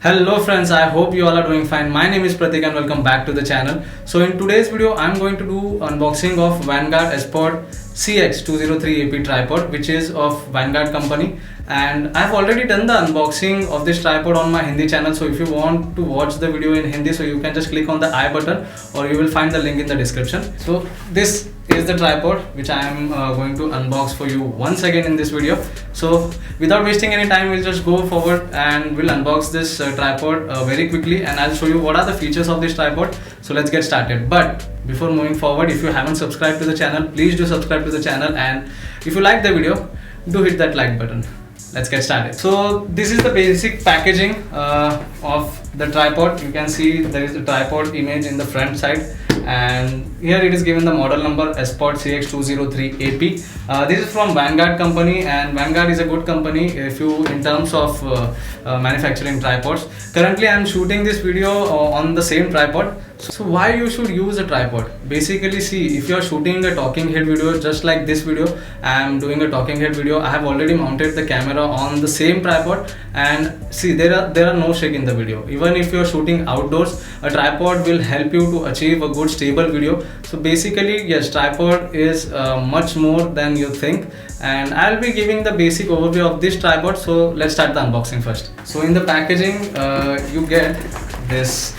Hello friends, I hope you all are doing fine. My name is Pratik and welcome back to the channel. So in today's video, I'm going to do unboxing of Vanguard Esport CX203 AP tripod, which is of Vanguard company. And I've already done the unboxing of this tripod on my Hindi channel. So if you want to watch the video in Hindi, so you can just click on the I button or you will find the link in the description. So this is the tripod which I am going to unbox for you once again in this video. So without wasting any time, we'll just go forward and we'll unbox this tripod very quickly, and I'll show you what are the features of this tripod. So let's get started. But before moving forward, if you haven't subscribed to the channel, please do subscribe to the channel, and if you like the video, do hit that like button. Let's get started. So this is the basic packaging of the tripod. You can see there is a tripod image in the front side, and here it is given the model number Esport CX203 AP. This is from Vanguard company, and Vanguard is a good company if you in terms of manufacturing tripods. Currently I am shooting this video on the same tripod. So why you should use a tripod? Basically, see, if you are shooting a talking head video just like this video, I am doing a talking head video. I have already mounted the camera on the same tripod, and see, there are no shake in the video. Even if you are shooting outdoors, a tripod will help you to achieve a good stable video. So basically, yes, tripod is much more than you think, and I'll be giving the basic overview of this tripod. So let's start the unboxing first. So in the packaging, you get this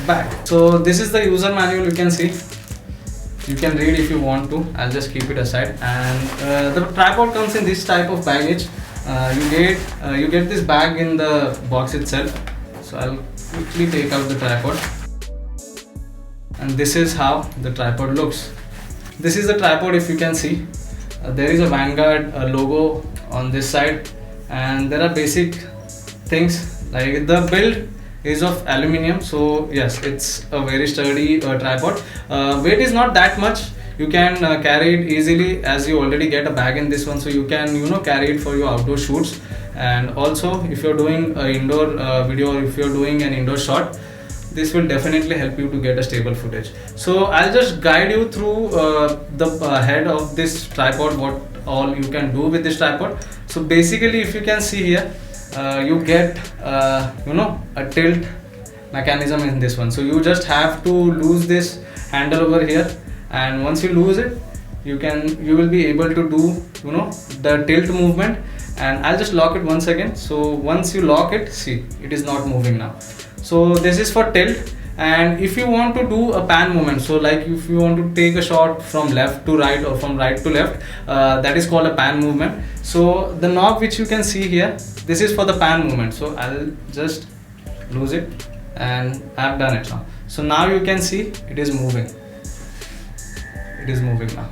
bag. So this is the user manual. You can see, you can read if you want to. I'll just keep it aside. And the tripod comes in this type of baggage. You get this bag in the box itself. So I'll quickly take out the tripod, and this is how the tripod looks. This is the tripod. If you can see, there is a Vanguard logo on this side, and there are basic things like the build is of aluminium. So yes, it's a very sturdy tripod. Weight is not that much. You can carry it easily, as you already get a bag in this one, so you can carry it for your outdoor shoots. And also, if you're doing an indoor video, or if you're doing an indoor shot, this will definitely help you to get a stable footage. So I'll just guide you through the head of this tripod, what all you can do with this tripod. So basically, if you can see here, you get a tilt mechanism in this one. So you just have to lose this handle over here, and once you lose it, you will be able to do the tilt movement. And I'll just lock it once again. So once you lock it, see, it is not moving now. So this is for tilt. And if you want to do a pan movement, so like if you want to take a shot from left to right or from right to left, that is called a pan movement. So the knob which you can see here, this is for the pan movement. So I'll just lose it, and I've done it now. So now you can see it is moving. It is moving now.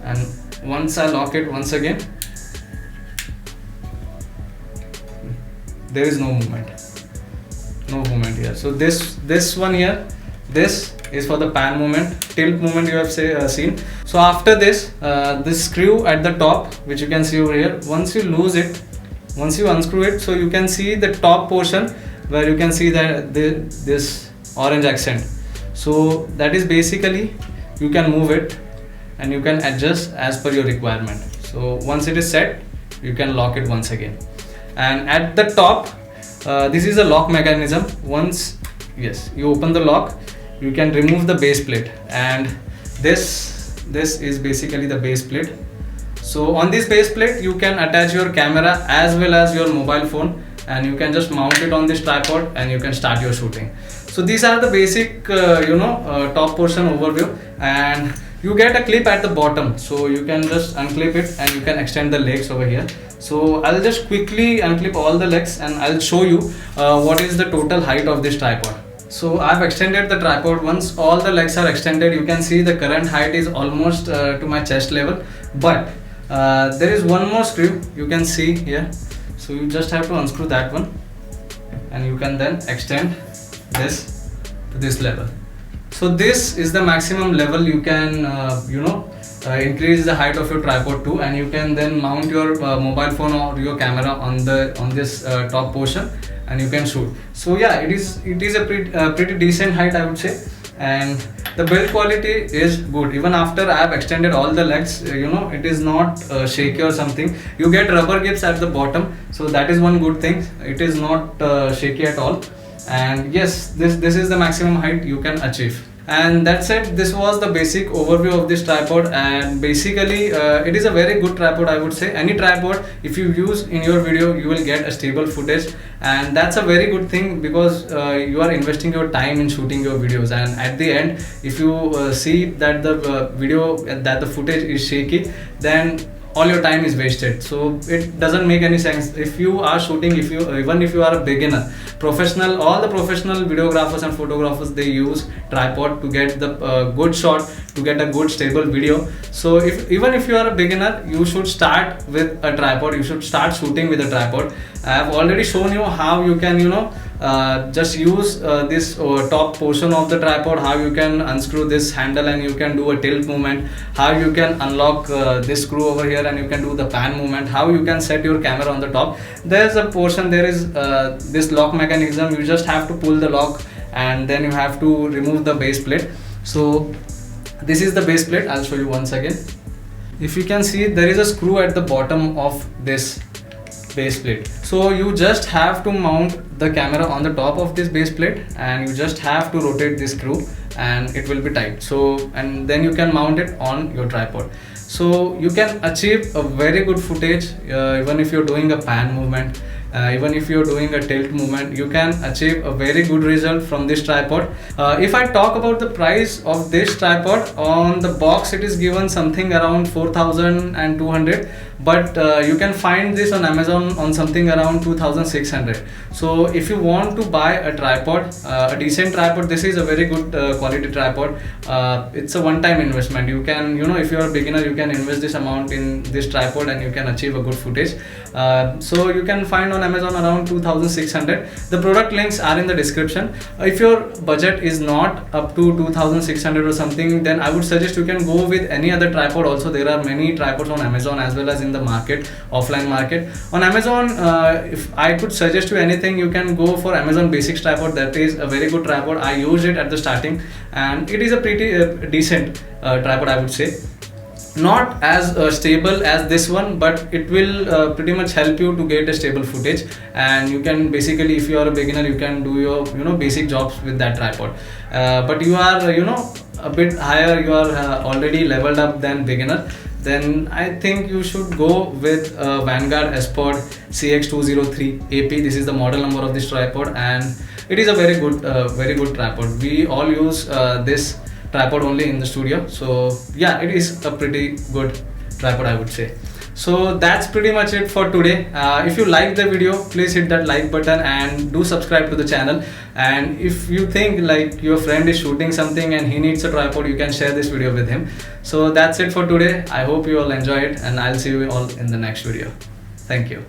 And once I lock it once again, there is no movement. No movement here. So this one here, this is for the pan movement, tilt movement you have seen. So after this, this screw at the top, which you can see over here, once you lose it, once you unscrew it, so you can see the top portion where you can see that this orange accent. So that is basically, you can move it and you can adjust as per your requirement. So once it is set, you can lock it once again. And at the top, this is a lock mechanism. Once you open the lock, you can remove the base plate, and this is basically the base plate. So on this base plate, you can attach your camera as well as your mobile phone, and you can just mount it on this tripod and you can start your shooting. So these are the basic top portion overview, and you get a clip at the bottom, so you can just unclip it and you can extend the legs over here. So I'll just quickly unclip all the legs, and I'll show you what is the total height of this tripod. So I've extended the tripod. Once all the legs are extended, you can see the current height is almost to my chest level. But there is one more screw you can see here. So you just have to unscrew that one, and you can then extend this to this level. So this is the maximum level you can increase the height of your tripod to, and you can then mount your mobile phone or your camera on this top portion, and you can shoot. So yeah, it is a pretty decent height, I would say. And the build quality is good. Even after I have extended all the legs, it is not shaky or something. You get rubber grips at the bottom, so that is one good thing. It is not shaky at all. And yes, this is the maximum height you can achieve. And that's it. This was the basic overview of this tripod, and basically it is a very good tripod, I would say. Any tripod, if you use in your video, you will get a stable footage, and that's a very good thing, because you are investing your time in shooting your videos, and at the end, if you see that the video, that the footage is shaky, then all your time is wasted. So it doesn't make any sense. If you are shooting, even if you are a beginner, professional, all the professional videographers and photographers, they use tripod to get the good shot, to get a good stable video. So even if you are a beginner, you should start with a tripod. You should start shooting with a tripod. I have already shown you how you can just use this top portion of the tripod, how you can unscrew this handle and you can do a tilt movement, how you can unlock this screw over here and you can do the pan movement, how you can set your camera on the top. There's a portion, there is this lock mechanism. You just have to pull the lock and then you have to remove the base plate. So this is the base plate. I'll show you once again. If you can see, there is a screw at the bottom of this base plate. So you just have to mount the camera on the top of this base plate, and you just have to rotate this screw and it will be tight. So, and then you can mount it on your tripod. So you can achieve a very good footage even if you're doing a pan movement. Even if you're doing a tilt movement, you can achieve a very good result from this tripod. If I talk about the price of this tripod, on the box it is given something around 4,200, but you can find this on Amazon on something around 2,600. So if you want to buy a tripod, a decent tripod, this is a very good quality tripod. It's a one-time investment. You can, if you're a beginner, you can invest this amount in this tripod and you can achieve a good footage. So you can find on Amazon around 2,600. The product links are in the description. If your budget is not up to 2,600 or something, then I would suggest you can go with any other tripod. Also, there are many tripods on Amazon as well as in the market, offline market. On Amazon, if I could suggest you anything, you can go for Amazon Basics tripod. That is a very good tripod. I used it at the starting and it is a pretty decent tripod, I would say. Not as stable as this one, but it will pretty much help you to get a stable footage, and you can basically, if you are a beginner, you can do your basic jobs with that tripod. But you are a bit higher, you are already leveled up than beginner, then I think you should go with Vanguard Esport CX203 AP. This is the model number of this tripod, and it is a very good tripod. We all use this tripod only in the studio. So yeah, it is a pretty good tripod, I would say. So that's pretty much it for today. If you like the video, please hit that like button and do subscribe to the channel. And if you think like your friend is shooting something and he needs a tripod, you can share this video with him. So that's it for today. I hope you all enjoy it, and I'll see you all in the next video. Thank you.